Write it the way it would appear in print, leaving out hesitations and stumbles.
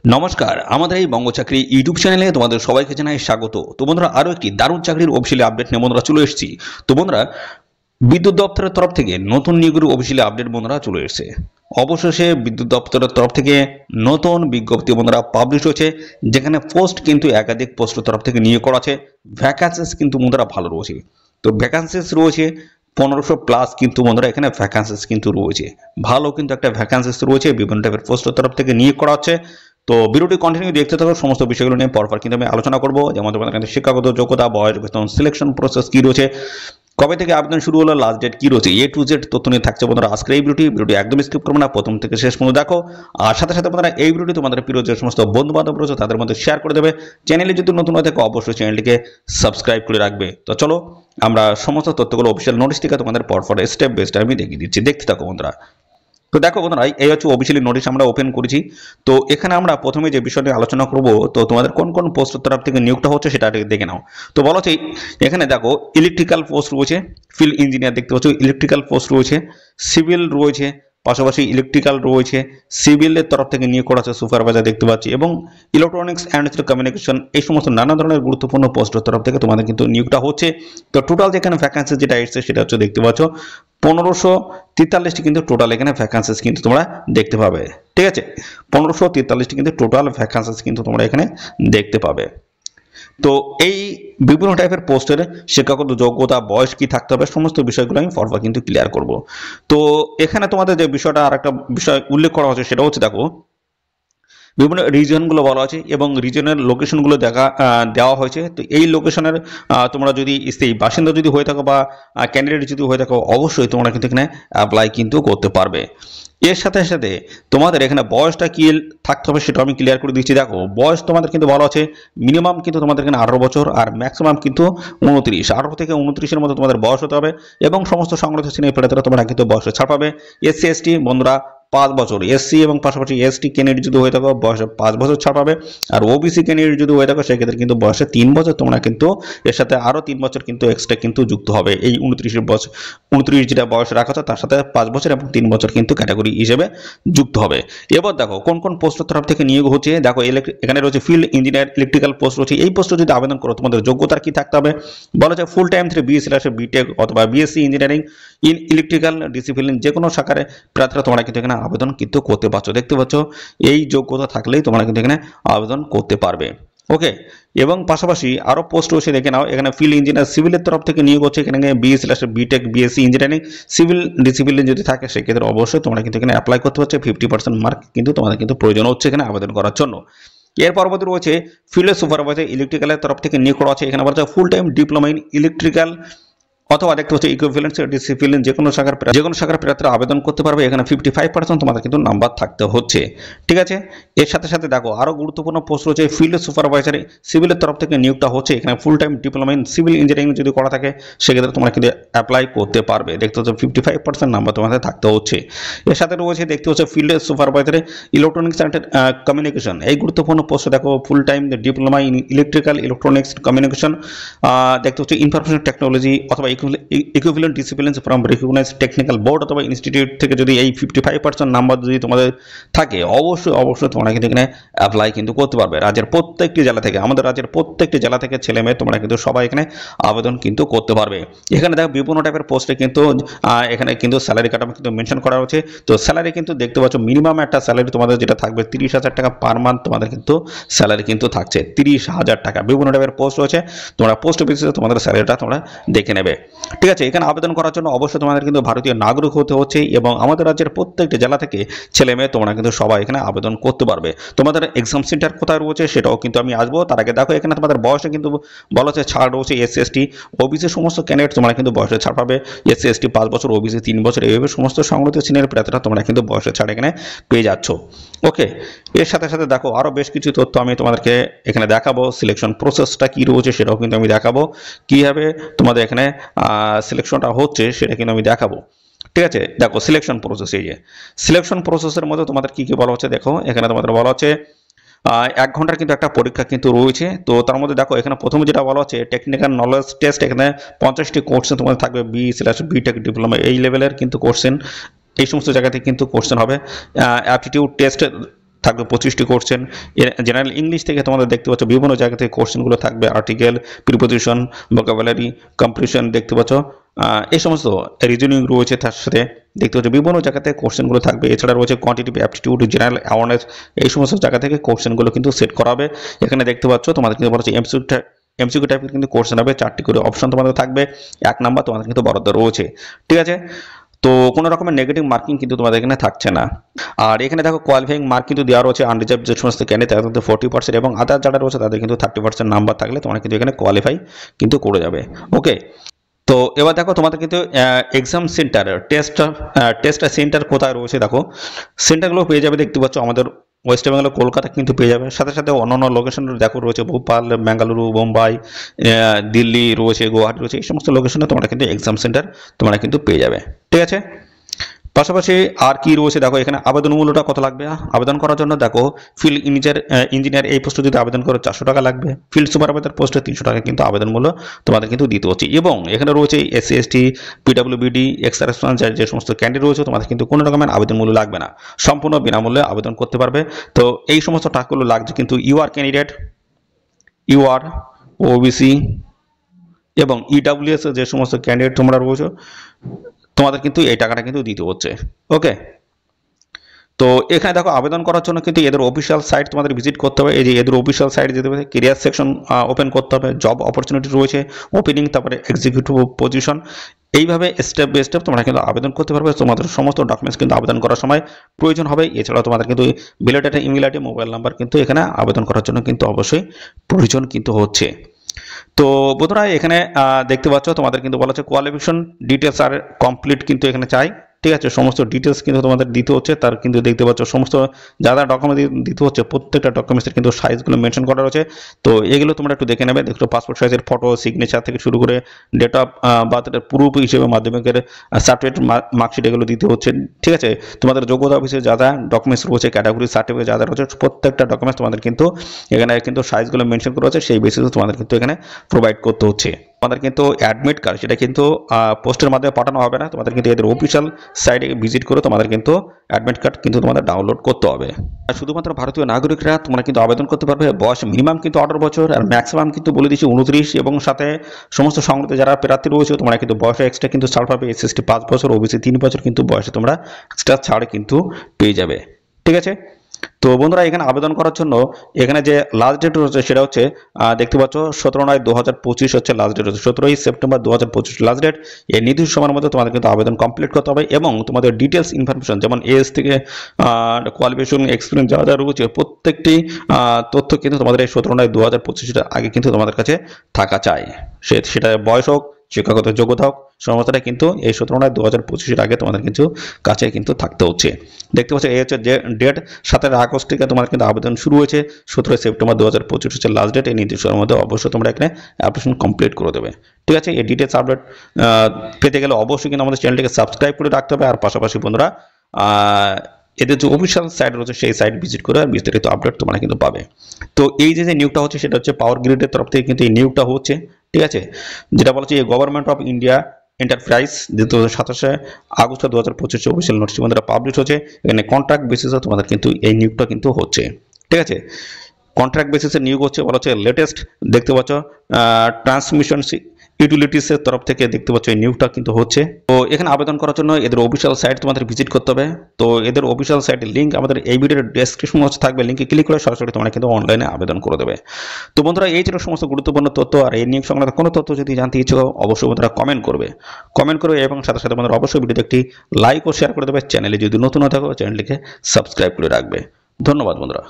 নমস্কার, আমাদের এই বঙ্গ চাকরি ইউটিউব চ্যানেলে তোমাদের সবাইকে জানাই স্বাগত। তো বন্ধুরা, আরও একটি দারুণ চাকরির অফিসিয়ালি আপডেট নিয়ে বন্ধুরা চলে এসেছি। তো বন্ধুরা, বিদ্যুৎ দপ্তরের তরফ থেকে নতুন নিয়োগের অফিসিয়ালি আপডেট বন্ধুরা চলে এসেছে। অবশেষে বিদ্যুৎ দপ্তরের তরফ থেকে নতুন বিজ্ঞপ্তি বন্ধুরা পাবলিশ হয়েছে, যেখানে পোস্ট কিন্তু একাধিক পোস্টের তরফ থেকে নিয়োগ করা আছে। ভ্যাকান্সিস কিন্তু বন্ধুরা ভালো রয়েছে। তো ভ্যাকান্সিস রয়েছে 1500 প্লাস, কিন্তু বন্ধুরা এখানে ভ্যাকান্সিস কিন্তু রয়েছে ভালো, কিন্তু একটা ভ্যাকান্সিস রয়েছে, বিভিন্ন টাইপের পোস্টের তরফ থেকে নিয়োগ করা হচ্ছে। তো ভিডিওটি কন্টিনিউ দেখতে থাকো, সমস্ত বিষয়গুলো নিয়ে পরপর কিন্তু আমি আলোচনা করবো। যেমন তোমাদের কাছে শিক্ষাগত যোগ্যতা, বয়স, বেতন, সিলেকশন প্রসেস কি রয়েছে, কবে থেকে আবেদন শুরু হলো, লাস্ট ডেট কি রয়েছে, এ টু জেড তথ্য নিয়ে থাকছে বন্ধুরা আজকের এই ভিডিওটি একদম স্কিপ করবে না, প্রথম থেকে শেষ পর্যন্ত দেখো। আর সাথে সাথে বন্ধুরা এই ভিডিওটি তোমাদের প্রিয় যে সমস্ত বন্ধু বান্ধব রয়েছে তাদের মধ্যে শেয়ার করে দেবে। চ্যানেলে যদি নতুন হয়ে থাকে অবশ্যই চ্যানেলটিকে সাবস্ক্রাইব করে রাখবে। তো চলো আমরা সমস্ত তথ্যগুলো অফিসিয়াল নোটিশ থেকে তোমাদের পরপর স্টেপ বাই স্টেপ আমি দেখিয়ে দিচ্ছি, দেখতে থাকো বন্ধুরা। তো দেখো বন্ধুরা, এই হচ্ছে অফিসিয়ালি নোটিশ আমরা ওপেন করেছি। তো এখানে আমরা প্রথমে যে বিষয় নিয়ে আলোচনা করব, তো তোমাদের কোন কোন পোস্টের তরফ থেকে নিয়োগটা হচ্ছে সেটা দেখে নাও। তো বলা হচ্ছে এখানে দেখো ইলেকট্রিক্যাল পোস্ট রয়েছে, ফিল্ড ইঞ্জিনিয়ার দেখতে পাচ্ছ, ইলেকট্রিক্যাল পোস্ট রয়েছে, সিভিল রয়েছে, পাশাপাশি ইলেকট্রিক্যাল রয়েছে, সিভিলের তরফ থেকে নিয়োগ করা আছে, সুপারভাইজার দেখতে পাচ্ছি, এবং ইলেকট্রনিক্স অ্যান্ড কমিউনিকেশন, এই সমস্ত নানা ধরনের গুরুত্বপূর্ণ পোস্টের তরফ থেকে তোমাদের কিন্তু নিয়োগটা হচ্ছে। তো টোটাল যেখানে ভ্যাকান্সি যেটা এসছে সেটা হচ্ছে দেখতে পাচ্ছ 1543টি কিন্তু টোটাল এখানে ভ্যাকান্সিস কিন্তু তোমরা দেখতে পাবে। ঠিক আছে, 1543টি কিন্তু টোটাল ভ্যাকান্সিস কিন্তু তোমরা এখানে দেখতে পাবে। তো এই বিভিন্ন টাইপের পোস্টের শিক্ষাগত যোগ্যতা, বয়স কি থাকতে হবে, সমস্ত বিষয়গুলো আমি পরপর কিন্তু ক্লিয়ার করব। তো এখানে তোমাদের যে বিষয়টা আর একটা বিষয় উল্লেখ করা হচ্ছে সেটা হচ্ছে দেখো বিভিন্ন রিজনগুলো বলা আছে এবং রিজনের লোকেশনগুলো দেওয়া হয়েছে। তো এই লোকেশনের তোমরা যদি সেই বাসিন্দা যদি হয়ে থাকো বা ক্যান্ডিডেট যদি হয়ে থাকো, অবশ্যই তোমরা কিন্তু এখানে অ্যাপ্লাই কিন্তু করতে পারবে। এর সাথে সাথে তোমাদের এখানে বয়সটা কি থাকতে হবে সেটা আমি ক্লিয়ার করে দিচ্ছি। দেখো বয়স তোমাদের কিন্তু বলা আছে মিনিমাম কিন্তু তোমাদের এখানে 18 বছর আর ম্যাক্সিমাম কিন্তু 29, 18 থেকে 29-এর মধ্যে তোমাদের বয়স হতে হবে। এবং সমস্ত সংরক্ষিত শ্রেণীর প্রার্থীরা তোমরা কিন্তু বয়সে ছাড় পাবে। এসসি এসটি বন্ধুরা 5 বছর, এসসি এবং পাশাপাশি এসটি ক্যান্ডিডেট যদি হয়ে থাকো বয়সে 5 বছর ছাড় পাবে। আর ওবিসি ক্যান্ডিডেট যদি হয়ে থাকো সেক্ষেত্রে কিন্তু বয়সে 3 বছর তোমরা কিন্তু এর সাথে আরও 3 বছর কিন্তু এক্সট্রা কিন্তু যুক্ত হবে। এই 29 বছর 29 যেটা বয়স রাখা আছে তার সাথে 5 বছর এবং 3 বছর কিন্তু ক্যাটাগরি হিসেবে যুক্ত হবে। এবার দেখো কোন কোন পোস্টের তরফ থেকে নিয়োগ হচ্ছে। দেখো এখানে রয়েছে ফিল্ড ইঞ্জিনিয়ার, ইলেকট্রিক্যাল পোস্ট রয়েছে। এই পোস্টে যদি আবেদন করো তোমাদের যোগ্যতার কি থাকতে হবে, বলা যায় ফুল টাইম 3 BE/BTech অথবা BSc engineering in electrical discipline, যে কোনো শাখার প্রার্থীরা তোমরা কিন্তু এখানে আবেদন কিন্তু করতে পারছো। দেখতে পাচ্ছ এই যোগ্যতা থাকলেই তোমরা কিন্তু এখানে আবেদন করতে পারবে। ওকে, এবং পাশাপাশি আরও পোস্ট রয়েছে দেখে নাও। এখানে ফিল্ড ইঞ্জিনিয়ার সিভিলের তরফ থেকে নিয়োগ হচ্ছে। এখানে BE/BTech BSc engineering civil discipline যদি থাকে সেক্ষেত্রে অবশ্যই তোমরা কিন্তু এখানে অ্যাপ্লাই করতে পারছো। 50% মার্ক কিন্তু তোমাদের কিন্তু প্রয়োজন হচ্ছে এখানে আবেদন করার জন্য। এর পরবর্তী রয়েছে ফিল্ড সুপারভাইজার, ইলেকট্রিক্যালের তরফ থেকে নিয়োগ করা আছে। এখানে বলা হচ্ছে ফুল টাইম ডিপ্লোমা ইন ইলেকট্রিক্যাল অথবা দেখতে হচ্ছে ইকুইভ্যালেন্ট ডিসিপ্লিন, যে কোনো শাখার প্রার্থীরা আবেদন করতে পারবে। এখানে 55% তোমাদের কিন্তু নাম্বার থাকতে হচ্ছে। ঠিক আছে, এর সাথে সাথে দেখো আরও গুরুত্বপূর্ণ পোস্ট রয়েছে ফিল্ড সুপারভাইজার, সিভিলের তরফ থেকে নিয়োগটা হচ্ছে। এখানে ফুল time diploma in civil engineering যদি করা থাকে সেক্ষেত্রে তোমরা কিন্তু অ্যাপ্লাই করতে পারবে। দেখতে হচ্ছে 55% নাম্বার তোমাদের থাকতে হচ্ছে। এর সাথে রয়েছে দেখতে হচ্ছে ফিল্ড সুপারভাইজারে ইলেকট্রনিক্স অ্যান্ড কমিউনিকেশন, এই গুরুত্বপূর্ণ পোস্টে দেখো full time diploma in electrical electronics communication, দেখতে হচ্ছে ইনফরমেশন টেকনোলজি অথবা equivalent disciplines from recognised technical board অথবা ইনস্টিটিউট থেকে যদি এই 55% নাম্বার যদি তোমাদের থাকে অবশ্যই তোমরা কিন্তু এখানে অ্যাপ্লাই কিন্তু করতে পারবে। রাজ্যের প্রত্যেকটি জেলা থেকে, আমাদের রাজ্যের প্রত্যেকটি জেলা থেকে ছেলে মেয়ে তোমরা কিন্তু সবাই এখানে আবেদন কিন্তু করতে পারবে। এখানে দেখো বিভিন্ন টাইপের পোস্টে কিন্তু এখানে কিন্তু স্যালারি কাঠামো কিন্তু মেনশন করা হচ্ছে। তো স্যালারি কিন্তু দেখতে পাচ্ছ মিনিমাম একটা স্যালারি তোমাদের যেটা থাকবে 30,000 টাকা পার মান্থ তোমাদের কিন্তু স্যালারি কিন্তু থাকছে 30,000 টাকা। বিভিন্ন টাইপের পোস্ট রয়েছে, তোমরা পোস্ট বেসিসে তোমাদের স্যালারিটা তোমরা দেখে নেবে। ঠিক আছে, এখানে আবেদন করার জন্য অবশ্যই তোমাদের কিন্তু ভারতীয় নাগরিক হতে হচ্ছে এবং আমাদের রাজ্যের প্রত্যেকটি জেলা থেকে ছেলে মেয়ে তোমরা কিন্তু সবাই এখানে আবেদন করতে পারবে। তোমাদের এক্সাম সেন্টার কোথায় রয়েছে সেটাও কিন্তু আমি আসবো। তার আগে দেখো এখানে তোমাদের বয়সে কিন্তু বলা হচ্ছে ছাড় রয়েছে। এসসি এসটি ওবিসি সমস্ত ক্যান্ডিডেট তোমরা কিন্তু বয়সে ছাড় পাবে। এসসি এসটি 5 বছর, ওবিসি 3 বছর, এইভাবে সমস্ত সংরক্ষিত শ্রেণীর প্রার্থীরা তোমরা কিন্তু বয়সে ছাড় এখানে পেয়ে যাচ্ছ। ওকে, এর সাথে সাথে দেখো আরও বেশ কিছু তথ্য আমি তোমাদেরকে এখানে দেখাবো। সিলেকশন প্রসেসটা কি রয়েছে সেটাও কিন্তু আমি দেখাবো, কীভাবে তোমাদের এখানে সিলেকশনটা হচ্ছে সেটা কিন্তু আমি দেখাবো। ঠিক আছে, দেখো সিলেকশন প্রসেস, এই যে সিলেকশন প্রসেসের মধ্যে তোমাদের কি কি বলা হচ্ছে দেখো। এখানে তোমাদের বলা হচ্ছে 1 ঘন্টার কিন্তু একটা পরীক্ষা কিন্তু রয়েছে। তো তার মধ্যে দেখো এখানে প্রথমে যেটা বলা হচ্ছে টেকনিক্যাল নলেজ টেস্ট, এখানে 50টি কোশ্চেন তোমাদের থাকবে। BE/BTech ডিপ্লোমা এই লেভেলের কিন্তু কোশ্চেন, এই সমস্ত জায়গা থেকে কিন্তু কোশ্চেন হবে। অ্যাপটিটিউড টেস্ট থাকবে 25টি কোশ্চেন। জেনারেল ইংলিশ থেকে তোমাদের দেখতে পাচ্ছ বিভিন্ন জায়গা থেকে কোশ্চেনগুলো থাকবে, আর্টিকেল, প্রিপোজিশন, ভোকাবুলারি, কম্প্রিহেনশন দেখতে পাচ্ছ, এই সমস্ত রিজনিং রয়েছে, তার সাথে দেখতে পাচ্ছ বিভিন্ন জায়গা থেকে কোশ্চেনগুলো থাকবে। এছাড়া রয়েছে কোয়ান্টিটিভ অ্যাপটিটিউড, জেনারেল অ্যাওয়ারনেস, এই সমস্ত জায়গা থেকে কোশ্চেনগুলো কিন্তু সেট করা হবে। এখানে দেখতে পাচ্ছ তোমাদের কিন্তু বলা হচ্ছে এমসিকিউ টাইপের কিন্তু কোশ্চেন হবে, 4টি করে অপশন তোমাদের থাকবে, 1 নাম্বার তোমাদের কিন্তু বরাদ্দ রয়েছে, ঠিক আছে। তো কোনো রকমের নেগেটিভ মার্কিং কিন্তু তোমাদের এখানে থাকছে না। আর এখানে দেখো কোয়ালিফাইং মার্ক কিন্তু দেওয়া রয়েছে, আনরিজার্ভ যে সমস্ত ক্যান্ডিডেট তাদের কিন্তু 40% এবং আদার যারা রয়েছে তাদের কিন্তু 30% নাম্বার থাকলে তোমরা কিন্তু এখানে কোয়ালিফাই কিন্তু করে যাবে। ওকে, তো এবার দেখো তোমাদের কিন্তু এক্সাম সেন্টার, টেস্ট সেন্টার কোথায় রয়েছে দেখো, সেন্টারগুলো পেয়ে যাবে দেখতে পাচ্ছ আমাদের ওয়েস্ট বেঙ্গল কলকাতা কিন্তু পেয়ে যাবে, সাথে সাথে অন্যান্য লোকেশন দেখো রয়েছে ভোপাল, বেঙ্গালুরু, বোম্বাই, দিল্লি রয়েছে, গুয়াহাটি রয়েছে, এই সমস্ত লোকেশনে তোমরা কিন্তু এক্সাম সেন্টার তোমরা কিন্তু পেয়ে যাবে, ঠিক আছে। পাশাপাশি আর কি রয়েছে দেখো, এখানে আবেদন মূল্যটা কত লাগবে। আবেদন করার জন্য দেখো ফিল্ড ইঞ্জিনিয়ার এই পোস্টে যদি আবেদন করো 400 টাকা লাগবে, ফিল্ড সুপারভাইজার পোস্টে 300 টাকা কিন্তু আবেদন মূল্য তোমাদের কিন্তু দিতে হচ্ছে। এবং এখানে রয়েছে এসসি এসটি, পিডব্লিউবিডি, এক্স-সার্ভিসম্যান যে সমস্ত ক্যান্ডিডেট রয়েছে তোমাদের কিন্তু কোনো রকমের আবেদন মূল্য লাগবে না, সম্পূর্ণ বিনামূল্যে আবেদন করতে পারবে। তো এই সমস্ত টাকাগুলো লাগছে কিন্তু ইউআর ক্যান্ডিডেট, ইউআর, ওবিসি এবং ইডাব্লিউএস যে সমস্ত ক্যান্ডিডেট তোমরা রয়েছে তোমাদের কিন্তু এই টাকাটা কিন্তু দিতে হচ্ছে। ওকে, তো এখানে দেখো আবেদন করার জন্য কিন্তু এদের অফিসিয়াল সাইট তোমাদের ভিজিট করতে হবে। এই যে এদের অফিসিয়াল সাইট যেতে হবে, কেরিয়ার সেকশন ওপেন করতে হবে, জব অপরচুনিটি রয়েছে, ওপেনিং, তারপরে এক্সিকিউটিভ পজিশন, এইভাবে স্টেপ বাই স্টেপ তোমরা কিন্তু আবেদন করতে পারবে। তোমাদের সমস্ত ডকুমেন্টস কিন্তু আবেদন করার সময় প্রয়োজন হবে। এছাড়াও তোমাদের কিন্তু belated email ID, mobile number কিন্তু এখানে আবেদন করার জন্য কিন্তু অবশ্যই প্রয়োজন কিন্তু হচ্ছে। তো বন্ধুরা এখানে দেখতে পাচ্ছ তোমাদের কিন্তু বলা হচ্ছে কোয়ালিফিকেশন ডিটেলস আর কমপ্লিট কিন্তু এখানে চাই, ঠিক আছে। সমস্ত ডিটেলস কিন্তু তোমাদের দিতে হচ্ছে, তার কিন্তু দেখতে পাচ্ছ সমস্ত যা যা ডকুমেন্ট দিতে হচ্ছে প্রত্যেকটা ডকুমেন্টসের কিন্তু সাইজগুলো মেনশন করা রয়েছে। তো এগুলো তোমরা একটু দেখে নেবে, দেখো পাসপোর্ট সাইজের ফটো, সিগনেচার থেকে শুরু করে ডেট অফ বার্থের প্রুফ হিসেবে মাধ্যমিকের সার্টিফিকেট, মার্কশিট এগুলো দিতে হচ্ছে, ঠিক আছে। তোমাদের যোগ্যতা অফিসে যা যা ডকুমেন্টস রয়েছে, ক্যাটাগরি সার্টিফিকেট যা যা রয়েছে প্রত্যেকটা ডকুমেন্টস তোমাদের কিন্তু এখানে কিন্তু সাইজগুলো মেনশন করা হচ্ছে, সেই বেসিসে তোমাদের কিন্তু এখানে প্রোভাইড করতে হচ্ছে। তোমাদের কিন্তু অ্যাডমিট কার্ড সেটা কিন্তু পোস্টের মাধ্যমে পাঠানো হবে না, তোমাদের কিন্তু এদের অফিসিয়াল সাইটে ভিজিট করে তোমাদের কিন্তু অ্যাডমিট কার্ড কিন্তু তোমাদের ডাউনলোড করতে হবে। আর শুধুমাত্র ভারতীয় নাগরিকরা তোমরা কিন্তু আবেদন করতে পারবে। বয়স মিনিমাম কিন্তু 18 বছর আর ম্যাক্সিমাম কিন্তু বলে দিচ্ছি 29, এবং সাথে সমস্ত সংগঠনে যারা প্রার্থী রয়েছে তোমরা কিন্তু বয়সে এক্সট্রা কিন্তু ছাড় পাবে। এসসি 5 বছর, ওবিসি 3 বছর কিন্তু বয়সে তোমরা এক্সট্রা ছাড় কিন্তু পেয়ে যাবে, ঠিক আছে। তো বন্ধুরা এখানে আবেদন করার জন্য এখানে যে লাস্ট ডেট রয়েছে সেটা হচ্ছে দেখতে পাচ্ছ 17/9/2025 হচ্ছে লাস্ট ডেট রয়েছে, 17 সেপ্টেম্বর 2025 লাস্ট ডেট। এই নির্দিষ্ট সময়ের মধ্যে তোমাদের কিন্তু আবেদন কমপ্লিট করতে হবে এবং তোমাদের ডিটেলস ইনফরমেশন যেমন এজ থেকে কোয়ালিফিকেশন, এক্সপিরিয়েন্স যা যা রয়েছে প্রত্যেকটি তথ্য কিন্তু তোমাদের এই 17/9/2025 আগে কিন্তু তোমাদের কাছে থাকা চাই। সেটা বয়স হোক, শিক্ষাগত যোগ্যতা হোক, সমস্তটা কিন্তু এই 17/9/2025 আগে তোমাদের কিন্তু কাছে কিন্তু থাকতে হচ্ছে। দেখতে পাচ্ছ এই হচ্ছে যে ডেট, 17 আগস্ট থেকে তোমাদের কিন্তু আবেদন শুরু হয়েছে, 17 সেপ্টেম্বর 2025 হচ্ছে লাস্ট ডেট। এই নির্দিষ্ট সময়ের মধ্যে অবশ্যই তোমরা এখানে অ্যাপ্লিকেশন কমপ্লিট করে দেবে, ঠিক আছে। এই ডিটেলস আপডেট পেতে গেলে অবশ্যই কিন্তু আমাদের চ্যানেলটিকে সাবস্ক্রাইব করে রাখতে হবে। আর পাশাপাশি বন্ধুরা এদের যে অফিসিয়াল সাইট রয়েছে সেই সাইট ভিজিট করে আর বিস্তারিত আপডেট তোমরা কিন্তু পাবে। তো এই যে নিয়োগটা হচ্ছে সেটা হচ্ছে পাওয়ার গ্রিডের তরফ থেকে কিন্তু এই নিয়োগটা হচ্ছে, ঠিক আছে। যেটা বলা হচ্ছে government of India enterprise 27 August 2025 official notice বন্ধুরা পাবলিশ হচ্ছে। এখানে কন্ট্রাক্ট বেসিসে তোমাদের কিন্তু এই নিয়োগটা কিন্তু হচ্ছে, ঠিক আছে। কন্ট্রাক্ট বেসিসে নিয়োগ হচ্ছে, বলা হচ্ছে লেটেস্ট দেখতে পাচ্ছ ট্রান্সমিশন ইউটিলিটিসের তরফ থেকে দেখতে পাচ্ছ এই নিয়োগটা কিন্তু হচ্ছে। তো এখানে আবেদন করার জন্য এদের অফিসিয়াল সাইট তোমাদের ভিজিট করতে হবে। তো এদের অফিসিয়াল সাইটের লিঙ্ক আমাদের এই ভিডিওর ডেসক্রিপশন বক্সে থাকবে, লিঙ্কে ক্লিক করে সরাসরি তোমরা কিন্তু অনলাইনে আবেদন করে দেবে। তো বন্ধুরা এই ছিল সমস্ত গুরুত্বপূর্ণ তথ্য। আর এই নিয়োগ সংক্রান্ত কোনো তথ্য যদি জানতে ইচ্ছুক অবশ্যই বন্ধুরা কমেন্ট করবে এবং সাথে সাথে বন্ধুরা অবশ্যই ভিডিওতে একটি লাইক ও শেয়ার করে দেবে। চ্যানেলে যদি নতুন হয়ে থাকো চ্যানেলটিকে সাবস্ক্রাইব করে রাখবে। ধন্যবাদ বন্ধুরা।